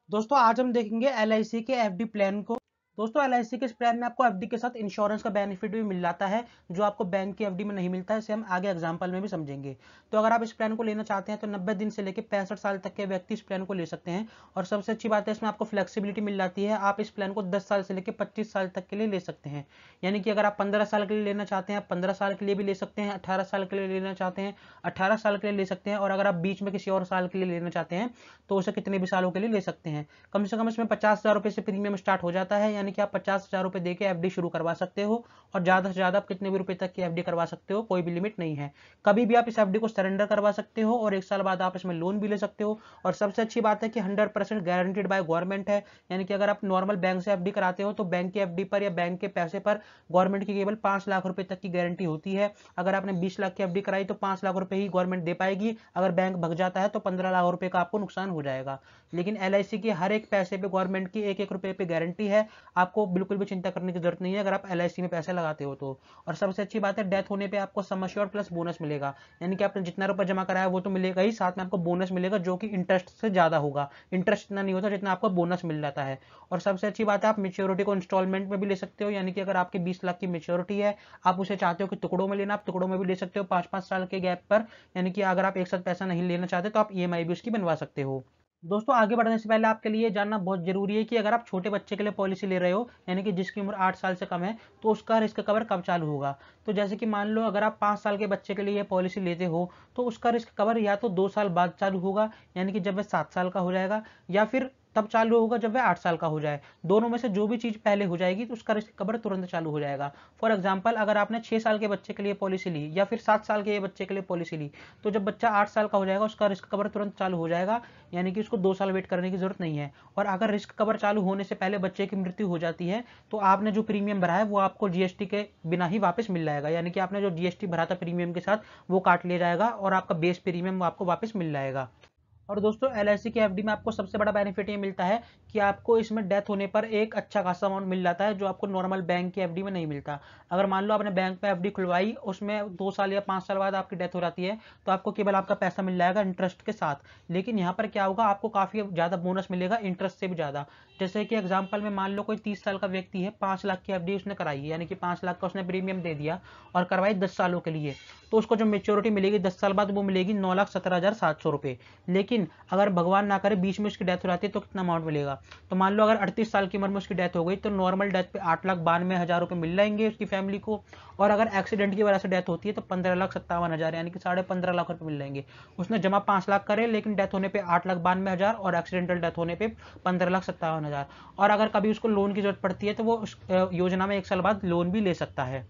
दोस्तों आज हम देखेंगे एलआईसी के एफडी प्लान को। दोस्तों एलआईसी के इस प्लान में आपको एफडी के साथ इंश्योरेंस का बेनिफिट भी मिल जाता है जो आपको बैंक की एफडी में नहीं मिलता है। इसे हम आगे एग्जांपल में भी समझेंगे। तो अगर आप इस प्लान को लेना चाहते हैं तो 90 दिन से लेकर 65 साल तक के व्यक्ति इस प्लान को ले सकते हैं। और सबसे अच्छी बात है इसमें आपको फ्लेक्सिबिलिटी मिल जाती है। आप इस प्लान को 10 साल से लेकर 25 साल तक के लिए ले सकते हैं। यानी कि अगर आप 15 साल के लिए लेना चाहते हैं आप 15 साल के लिए भी ले सकते हैं, 18 साल के लिए लेना चाहते हैं 18 साल के लिए ले सकते हैं, और अगर आप बीच में किसी और साल के लिए लेना चाहते हैं तो उसे कितने भी सालों के लिए ले सकते हैं। कम से कम इसमें 50,000 रुपए से प्रीमियम स्टार्ट हो जाता है। यानी कि आप 50,000 रुपए देके एफडी शुरू करवा सकते हो और ज्यादा से ज्यादा आप कितने भी रुपए तक की एफडी करवा सकते हो, कोई भी लिमिट नहीं है। कभी भी आप इस एफडी को सरेंडर करवा सकते हो और 1 साल बाद आप इसमें लोन भी ले सकते हो। और सबसे अच्छी बात है कि 100% गारंटीड बाय गवर्नमेंट है। यानी कि अगर आप नॉर्मल बैंक से एफडी कराते हो तो बैंक की एफडी पर या बैंक के पैसे पर गवर्नमेंट की केवल 5 लाख रुपए तक की गारंटी होती है। अगर आपने 20 लाख की एफडी कराई तो 5 लाख रुपए ही गवर्नमेंट दे पाएगी। अगर बैंक भग जाता है तो 15 लाख रुपए का आपको नुकसान हो जाएगा। लेकिन एलआईसी की हर एक पैसे पे गवर्नमेंट की एक एक रुपए पे गारंटी है। आपको बिल्कुल भी चिंता करने की जरूरत नहीं है अगर आप एलआईसी में पैसे लगाते हो तो। और सबसे अच्छी बात है डेथ होने पे आपको सम एश्योर्ड प्लस बोनस मिलेगा। यानी कि आपने जितना रुपए जमा कराया वो तो मिलेगा ही, साथ में आपको बोनस मिलेगा जो कि इंटरेस्ट से ज्यादा होगा। इंटरेस्ट इतना नहीं होता जितना आपको बोनस मिल जाता है। और सबसे अच्छी बात है आप मेच्योरिटी को इंस्टॉलमेंट में भी ले सकते हो। यानी कि अगर आपकी 20 लाख की मेच्योरिटी है, आप उसे चाहते हो कि टुकड़ों में लेना, आप टुकड़ों में भी ले सकते हो 5-5 साल के गैप पर। यानी कि अगर आप एक साथ पैसा नहीं लेना चाहते तो आप ईएमआई भी उसकी बनवा सकते हो। दोस्तों आगे बढ़ने से पहले आपके लिए जानना बहुत जरूरी है कि अगर आप छोटे बच्चे के लिए पॉलिसी ले रहे हो, यानी कि जिसकी उम्र 8 साल से कम है, तो उसका रिस्क कवर कब चालू होगा। तो जैसे कि मान लो अगर आप 5 साल के बच्चे के लिए पॉलिसी लेते हो तो उसका रिस्क कवर या तो 2 साल बाद चालू होगा, यानी कि जब वह 7 साल का हो जाएगा, या फिर तब चालू होगा जब वह 8 साल का हो जाए। दोनों में से जो भी चीज पहले हो जाएगी तो उसका रिस्क कवर तुरंत चालू हो जाएगा। फॉर एग्जाम्पल अगर आपने 6 साल के बच्चे के लिए पॉलिसी ली या फिर 7 साल के बच्चे के लिए पॉलिसी ली, तो जब बच्चा 8 साल का हो जाएगा उसका रिस्क कवर तुरंत चालू हो जाएगा। यानी कि उसको 2 साल वेट करने की जरूरत नहीं है। और अगर रिस्क कवर चालू होने से पहले बच्चे की मृत्यु हो जाती है तो आपने जो प्रीमियम भरा है वो आपको जीएसटी के बिना ही वापस मिल जाएगा। यानी कि आपने जो जीएसटी भरा था प्रीमियम के साथ वो काट लिया जाएगा और आपका बेस प्रीमियम आपको वापस मिल जाएगा। और दोस्तों एलआईसी की एफडी में आपको सबसे बड़ा बेनिफिट ये मिलता है कि आपको इसमें डेथ होने पर एक अच्छा खासा अमाउंट मिल जाता है जो आपको नॉर्मल बैंक की एफडी में नहीं मिलता। अगर मान लो आपने बैंक में एफडी खुलवाई, उसमें 2 साल या 5 साल बाद आपकी डेथ हो जाती है तो आपको केवल आपका पैसा मिल जाएगा इंटरेस्ट के साथ। लेकिन यहाँ पर क्या होगा, आपको काफी ज्यादा बोनस मिलेगा इंटरेस्ट से भी ज्यादा। जैसे कि एग्जाम्पल में मान लो कोई 30 साल का व्यक्ति है, 5 लाख की एफडी उसने कराई है, यानी कि 5 लाख का उसने प्रीमियम दे दिया और करवाई 10 सालों के लिए, तो उसको जो मेच्योरिटी मिलेगी 10 साल बाद वो मिलेगी 9,17,700 रुपए। लेकिन अगर भगवान ना करे बीच में उसकी डेथ हो जाती है तो कितना अमाउंट मिलेगा। तो मान लो अगर 38 साल की उम्र में उसकी डेथ हो गई तो नॉर्मल डेथ पे 8,92,000 रुपए मिल जाएंगे उसकी फैमिली को। और अगर एक्सीडेंट की वजह से डेथ होती है तो 15,57,000 यानी कि 15.5 लाख रुपए मिल जाएंगे। उसने जमा 5 लाख करे लेकिन डेथ होने पर 8,92,000 और एक्सीडेंटल डेथ होने पर 15,57,000। और अगर कभी उसको लोन की जरूरत पड़ती है तो वो उस योजना में 1 साल बाद लोन भी ले सकता है।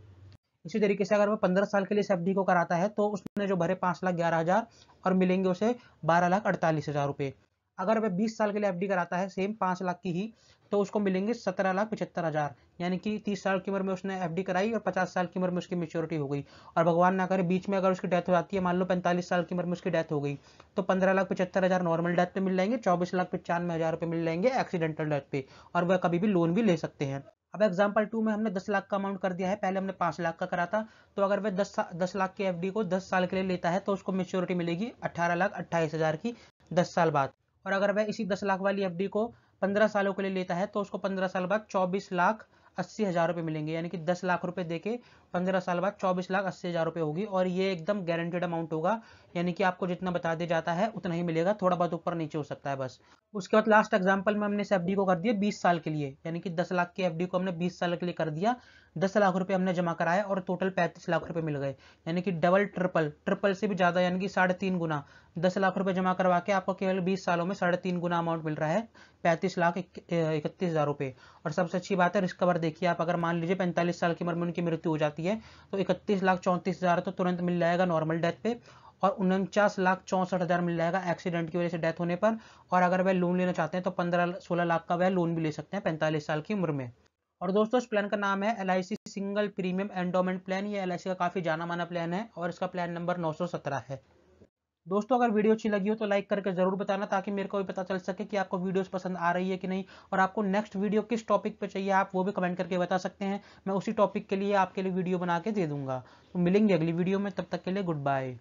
इसी तरीके से अगर वो 15 साल के लिए इस एफडी को कराता है तो उसने जो भरे 5,11,000 और मिलेंगे उसे 12,48,000 रुपए। अगर वह 20 साल के लिए एफडी कराता है सेम 5 लाख की ही, तो उसको मिलेंगे 17,75,000। यानी कि 30 साल की उम्र में उसने एफडी कराई और 50 साल की उम्र में उसकी मेच्योरिटी हो गई। और भगवान ना करे बीच में अगर उसकी डेथ हो जाती है, मान लो 45 साल की उम्र में उसकी डेथ हो गई, तो 15,75,000 नॉर्मल डेथ पे मिल जाएंगे, 24,95,000 रुपए मिल जाएंगे एक्सीडेंटल डेथ पे। और वह कभी भी लोन भी ले सकते हैं। अब एग्जाम्पल 2 में हमने 10 लाख का अमाउंट कर दिया है, पहले हमने 5 लाख का करा था। तो अगर वह 10 लाख की एफडी को 10 साल के लिए लेता है तो उसको मेच्योरिटी मिलेगी 18,28,000 की 10 साल बाद। और अगर वह इसी 10 लाख वाली एफडी को 15 सालों के लिए लेता है तो उसको 15 साल बाद 24,80,000 रुपए मिलेंगे। यानी कि 10 लाख रुपए देके 15 साल बाद 24,80,000 रुपए होगी। और ये एकदम गारंटेड अमाउंट होगा। यानी कि आपको जितना बता दिया जाता है उतना ही मिलेगा, थोड़ा बहुत ऊपर नीचे हो सकता है बस। उसके बाद लास्ट एग्जांपल में हमने इस एफडी को कर दिया 20 साल के लिए, यानी कि 10 लाख की एफडी को हमने 20 साल के लिए कर दिया। 10 लाख रुपए हमने जमा कराया और टोटल 35 लाख रुपए मिल गए। यानी कि डबल ट्रिपल ट्रिपल से भी ज्यादा, यानी कि 3.5 गुना। 10 लाख रुपए जमा करवा के आपको केवल 20 सालों में 3.5 गुना अमाउंट मिल रहा है, 35,31,000 रुपए। और सबसे अच्छी बात है रिस्क कवर देखिए आप, अगर मान लीजिए 45 साल की उम्र में उनकी मृत्यु हो जाती है तो 31,34,000 तो तुरंत मिल जाएगा नॉर्मल डेथ पे, और 49,64,000 मिल जाएगा एक्सीडेंट की वजह से डेथ होने पर। और अगर वह लोन लेना चाहते हैं तो 15-16 लाख का वह लोन भी ले सकते हैं 45 साल की उम्र में। और दोस्तों इस प्लान का नाम है LIC single premium endowment plan. ये एलआईसी का काफी जाना माना प्लान है और इसका प्लान नंबर 917 है। दोस्तों अगर वीडियो अच्छी लगी हो तो लाइक करके जरूर बताना, ताकि मेरे को भी पता चल सके कि आपको वीडियोस पसंद आ रही है कि नहीं। और आपको नेक्स्ट वीडियो किस टॉपिक पे चाहिए आप वो भी कमेंट करके बता सकते हैं, मैं उसी टॉपिक के लिए आपके लिए वीडियो बना के दे दूंगा। तो मिलेंगे अगली वीडियो में, तब तक के लिए गुड बाय।